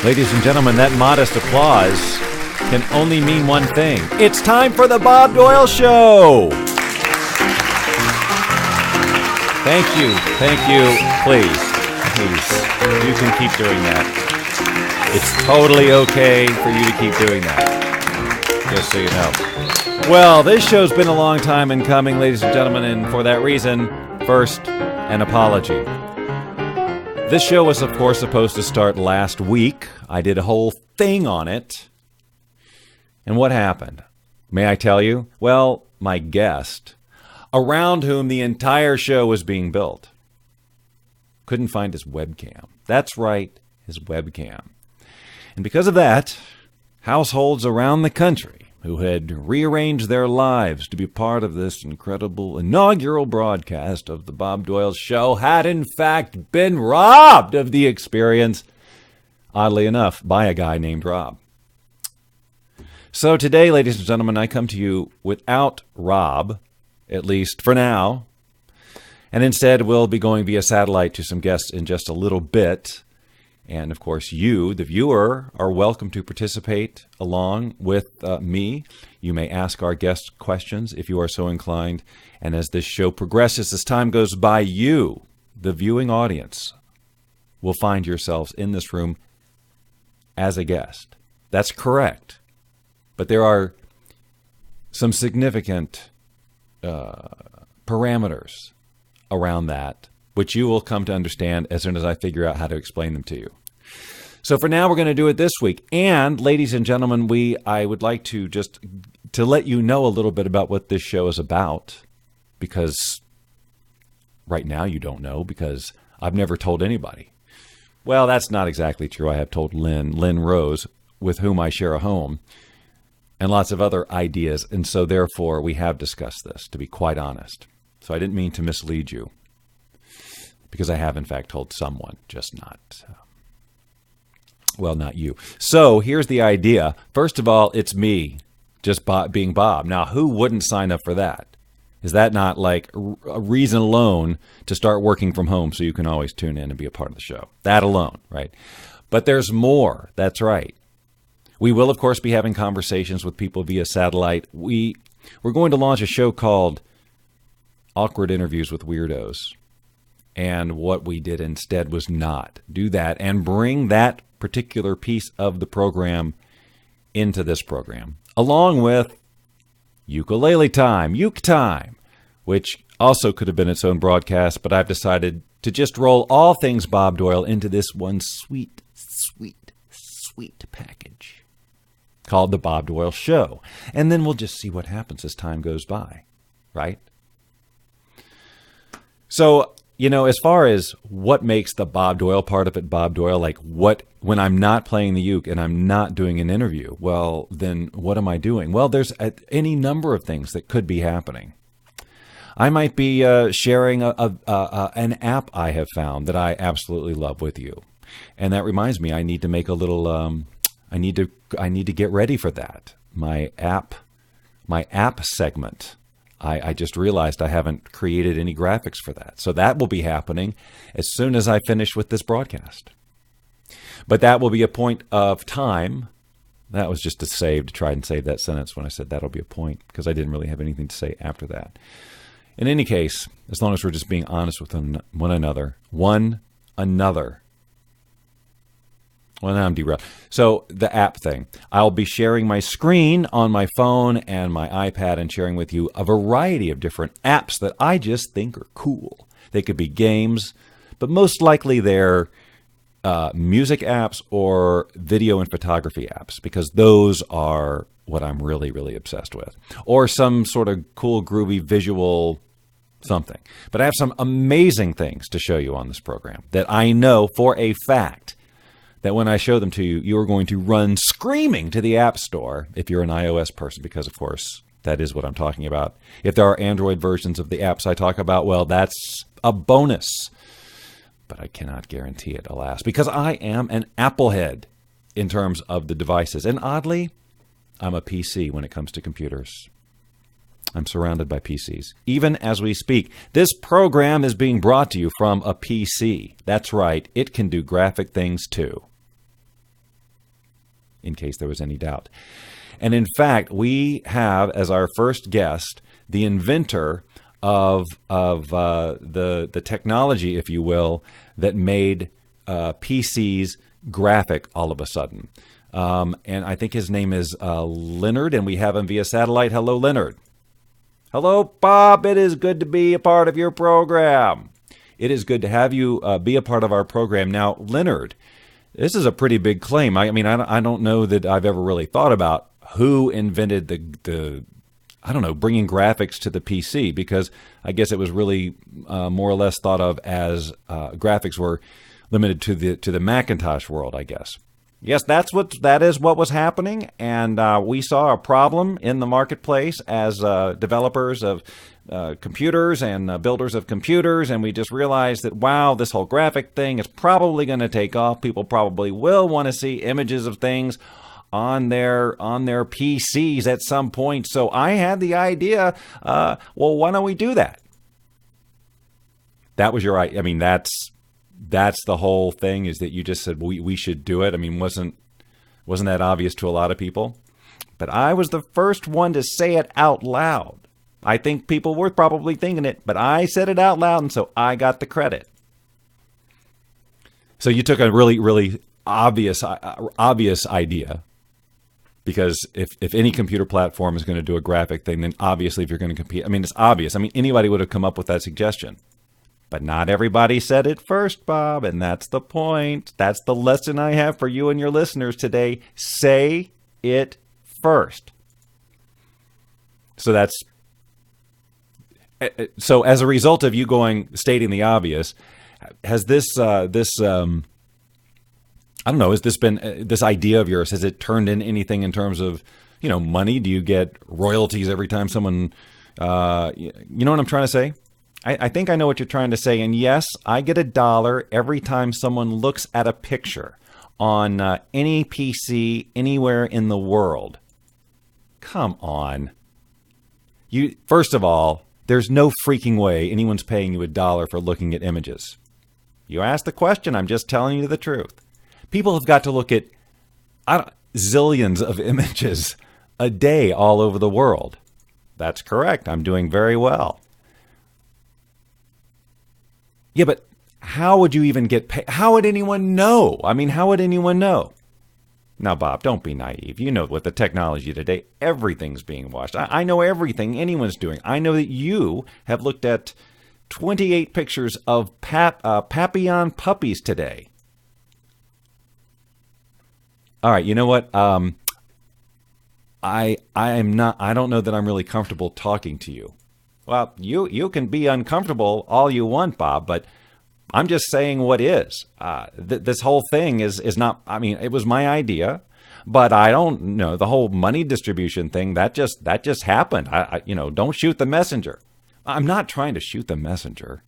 Ladies and gentlemen, that modest applause can only mean one thing. It's time for the Bob Doyle Show! Thank you. Please. You can keep doing that. It's totally okay for you to keep doing that. Just so you know. Well, this show's been a long time in coming, ladies and gentlemen, and for that reason, first, an apology. This show was, of course, supposed to start last week. I did a whole thing on it. And what happened? May I tell you? Well, my guest, around whom the entire show was being built, couldn't find his webcam. That's right, his webcam. And because of that, households around the country who had rearranged their lives to be part of this incredible inaugural broadcast of the Bob Doyle Show had in fact been robbed of the experience, oddly enough, by a guy named Rob. So today, ladies and gentlemen, I come to you without Rob, at least for now, and instead we'll be going via satellite to some guests in just a little bit. And, of course, you, the viewer, are welcome to participate along with me. You may ask our guests questions if you are so inclined. And as this show progresses, as time goes by, you, the viewing audience, will find yourselves in this room as a guest. That's correct. But there are some significant parameters around that, which you will come to understand as soon as I figure out how to explain them to you. So for now, we're going to do it this week. And ladies and gentlemen, I would like to just to let you know a little bit about what this show is about, because right now you don't know, because I've never told anybody. Well, that's not exactly true. I have told Lynn Rose, with whom I share a home, and lots of other ideas. And so therefore, we have discussed this, to be quite honest. So I didn't mean to mislead you, because I have in fact told someone, just not... well, not you. So here's the idea. First of all, it's me, just being Bob. Now, who wouldn't sign up for that? Is that not like a reason alone to start working from home so you can always tune in and be a part of the show? That alone, right? But there's more. That's right. We will, of course, be having conversations with people via satellite. We're going to launch a show called Awkward Interviews with Weirdos. And what we did instead was not do that and bring that particular piece of the program into this program, along with Ukulele Time, Uke Time, which also could have been its own broadcast, but I've decided to just roll all things Bob Doyle into this one sweet package called the Bob Doyle Show. And then we'll just see what happens as time goes by, right? So, as far as what makes the Bob Doyle part of it Bob Doyle, like when I'm not playing the uke and I'm not doing an interview, well, then what am I doing? Well, there's any number of things that could be happening. I might be sharing an app I have found that I absolutely love with you. And that reminds me, I need to make a little, I need to get ready for that. My app segment. I just realized I haven't created any graphics for that. So that will be happening as soon as I finish with this broadcast. But that will be a point of time. That was just to try and save that sentence when I said that'll be a point, because I didn't really have anything to say after that. In any case, as long as we're just being honest with one another. Well, now I'm derailed. So the app thing. I'll be sharing my screen on my phone and my iPad and sharing with you a variety of different apps that I just think are cool. They could be games, but most likely they're music apps or video and photography apps, because those are what I'm really, really obsessed with. Or some sort of cool, groovy visual something. But I have some amazing things to show you on this program that I know for a fact that when I show them to you, you are going to run screaming to the App Store if you're an iOS person, because, of course, that is what I'm talking about. If there are Android versions of the apps I talk about, well, that's a bonus. But I cannot guarantee it, alas, because I am an Apple head in terms of the devices. And oddly, I'm a PC when it comes to computers. I'm surrounded by PCs. Even as we speak, this program is being brought to you from a PC. That's right, it can do graphic things too. in case there was any doubt. And in fact, we have as our first guest the inventor of the technology, if you will, that made PCs graphic all of a sudden. And I think his name is Leonard, and we have him via satellite. Hello, Leonard. Hello, Bob. It is good to be a part of your program. It is good to have you be a part of our program. Now, Leonard, this is a pretty big claim. I mean, I don't know that I've ever really thought about who invented the bringing graphics to the PC, because I guess it was really more or less thought of as graphics were limited to the Macintosh world, I guess. Yes, that is what was happening, and we saw a problem in the marketplace as developers of computers and builders of computers, and we just realized that, wow, this whole graphic thing is probably going to take off. People probably will want to see images of things on their PCs at some point. So I had the idea, well, why don't we do that? That was your, I mean, that's the whole thing, is that you just said we should do it. I mean, wasn't that obvious to a lot of people? But I was the first one to say it out loud. I think people were probably thinking it, but I said it out loud, and so I got the credit. So you took a really, really obvious idea, because if any computer platform is going to do a graphic thing, then obviously if you're going to compete, I mean, it's obvious. I mean, anybody would have come up with that suggestion. But not everybody said it first, Bob, and that's the point. That's the lesson I have for you and your listeners today. Say it first. So as a result of you stating the obvious, has this idea of yours, has it turned in anything in terms of, money? Do you get royalties every time someone, you know what I'm trying to say? I think I know what you're trying to say. And yes, I get $1 every time someone looks at a picture on any PC anywhere in the world. Come on. First of all, there's no freaking way anyone's paying you $1 for looking at images. You asked the question. I'm just telling you the truth. People have got to look at zillions of images a day all over the world. That's correct. I'm doing very well. Yeah, but how would you even get paid? How would anyone know? I mean, how would anyone know? Now, Bob, don't be naive. You know, with the technology today, everything's being watched. I know everything anyone's doing. I know that you have looked at 28 pictures of Papillon puppies today. All right, you know what? I am not. I don't know that I'm really comfortable talking to you. Well, you can be uncomfortable all you want, Bob, but I'm just saying what is. This whole thing is not, I mean, it was my idea, but I don't know, the whole money distribution thing, that just happened. Don't shoot the messenger. I'm not trying to shoot the messenger.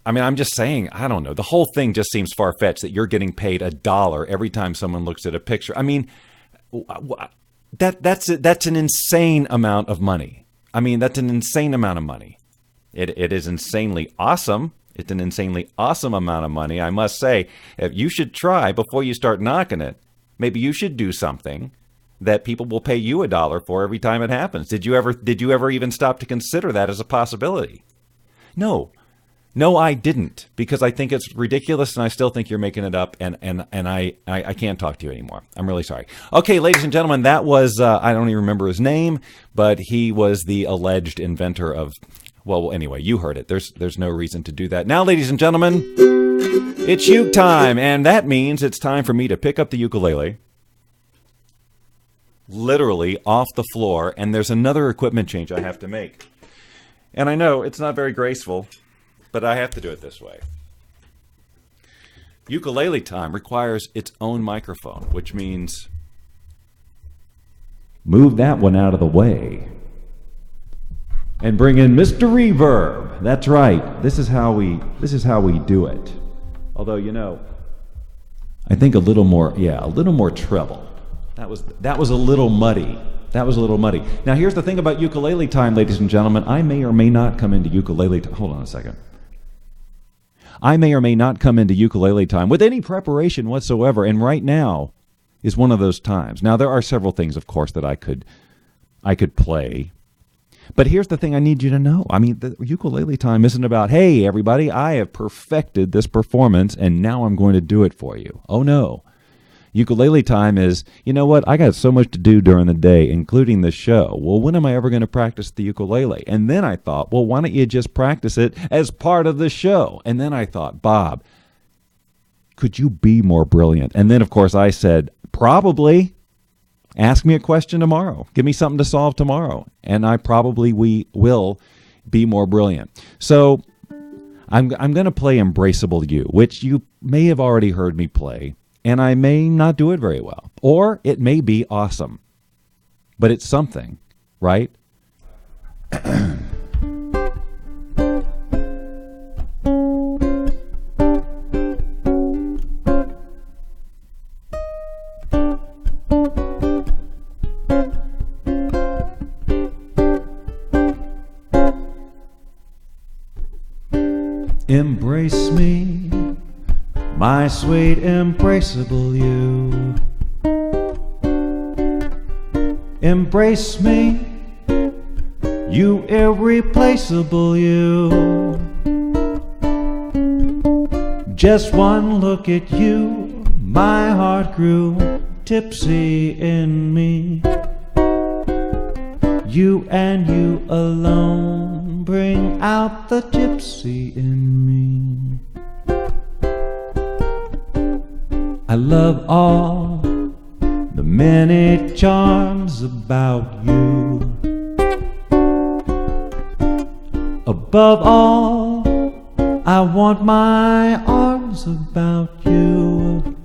I mean, I'm just saying, I don't know. The whole thing just seems far-fetched that you're getting paid $1 every time someone looks at a picture. I mean, that's an insane amount of money. I mean, that's an insane amount of money. It is insanely awesome. It's an insanely awesome amount of money, I must say. If you should try, before you start knocking it, maybe you should do something that people will pay you $1 for every time it happens. Did you ever even stop to consider that as a possibility? No, I didn't, because I think it's ridiculous, and I still think you're making it up, and I can't talk to you anymore. I'm really sorry. Okay, ladies and gentlemen, that was, I don't even remember his name, but he was the alleged inventor of, well, anyway, you heard it. There's no reason to do that. Now, ladies and gentlemen, it's uke time, and that means it's time for me to pick up the ukulele, literally off the floor, and there's another equipment change I have to make. And I know it's not very graceful, but I have to do it this way. Ukulele Time requires its own microphone, which means move that one out of the way and bring in Mr. Reverb. That's right. This is how we do it. Although, I think a little more treble. That was a little muddy. Now, here's the thing about Ukulele Time, ladies and gentlemen. I may or may not come into Ukulele Time. Hold on a second. I may or may not come into Ukulele Time with any preparation whatsoever. And right now, is one of those times. Now, there are several things, of course, that I could play. But here's the thing I need you to know. I mean, the ukulele time isn't about, hey, everybody, I have perfected this performance, and now I'm going to do it for you. Oh, no. Ukulele time is, you know what, I got so much to do during the day, including the show. Well, when am I ever going to practice the ukulele? And then I thought, well, why don't you just practice it as part of the show? And then I thought, Bob, could you be more brilliant? And then, of course, I said, probably. Ask me a question tomorrow. Give me something to solve tomorrow. And I probably will be more brilliant. So I'm going to play Embraceable You, which you may have already heard me play. And I may not do it very well. Or it may be awesome. But it's something, right? Embrace me, my sweet embraceable you. Embrace me, you irreplaceable you. Just one look at you, my heart grew tipsy in me. You and you alone bring out the gypsy in me. I love all the many charms about you. Above all, I want my arms about you.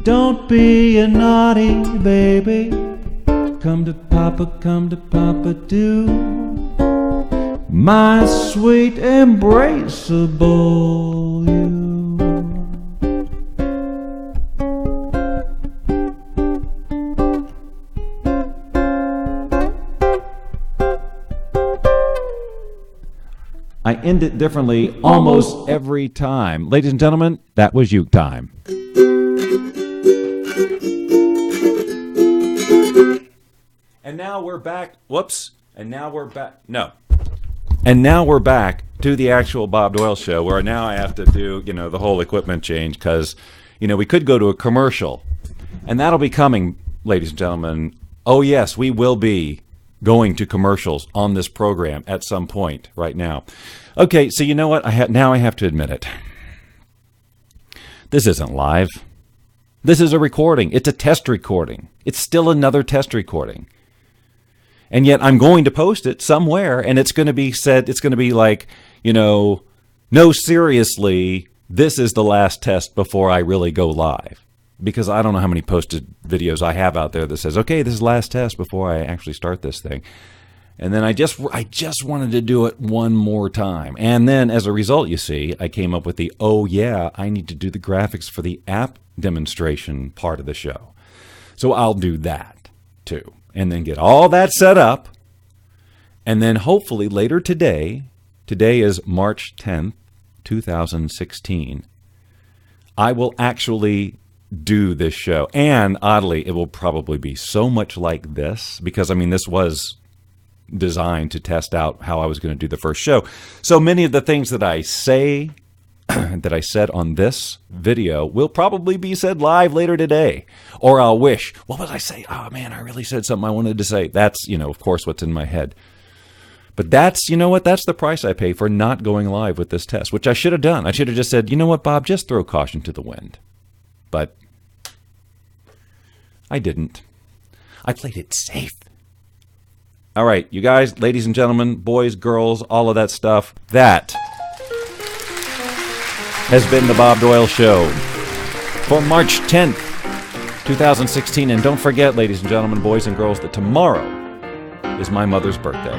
Don't be a naughty baby. Come to Papa, do. My sweet embraceable you. I end it differently almost every time. Ladies and gentlemen, that was uke time. And now we're back. Whoops. And now we're back. No. And now we're back to the actual Bob Doyle show, where now I have to do, the whole equipment change because, we could go to a commercial. And that'll be coming, ladies and gentlemen. Oh, yes, we will be going to commercials on this program at some point right now. Okay, so you know what? Now I have to admit it. This isn't live. This is a recording. It's a test recording. It's still another test recording. And yet I'm going to post it somewhere, and it's going to be said, it's going to be like, no, seriously, this is the last test before I really go live. Because I don't know how many posted videos I have out there that says, okay, this is the last test before I actually start this thing. And then I just wanted to do it one more time. And then as a result, you see, I came up with the, oh yeah, I need to do the graphics for the app demonstration part of the show. So I'll do that too. And then get all that set up. And then hopefully later today is March 10th, 2016, I will actually do this show. And oddly, it will probably be so much like this because, this was designed to test out how I was going to do the first show. So many of the things that I say, that I said on this video will probably be said live later today. Or I'll wish, what was I say? Oh man, I really said something I wanted to say. That's, of course, what's in my head. But that's, that's the price I pay for not going live with this test, which I should have done. I should have just said, you know what, Bob, just throw caution to the wind. But I didn't. I played it safe. All right, you guys, ladies and gentlemen, boys, girls, all of that stuff, that has been the Bob Doyle Show for March 10th, 2016. And don't forget, ladies and gentlemen, boys and girls, that tomorrow is my mother's birthday.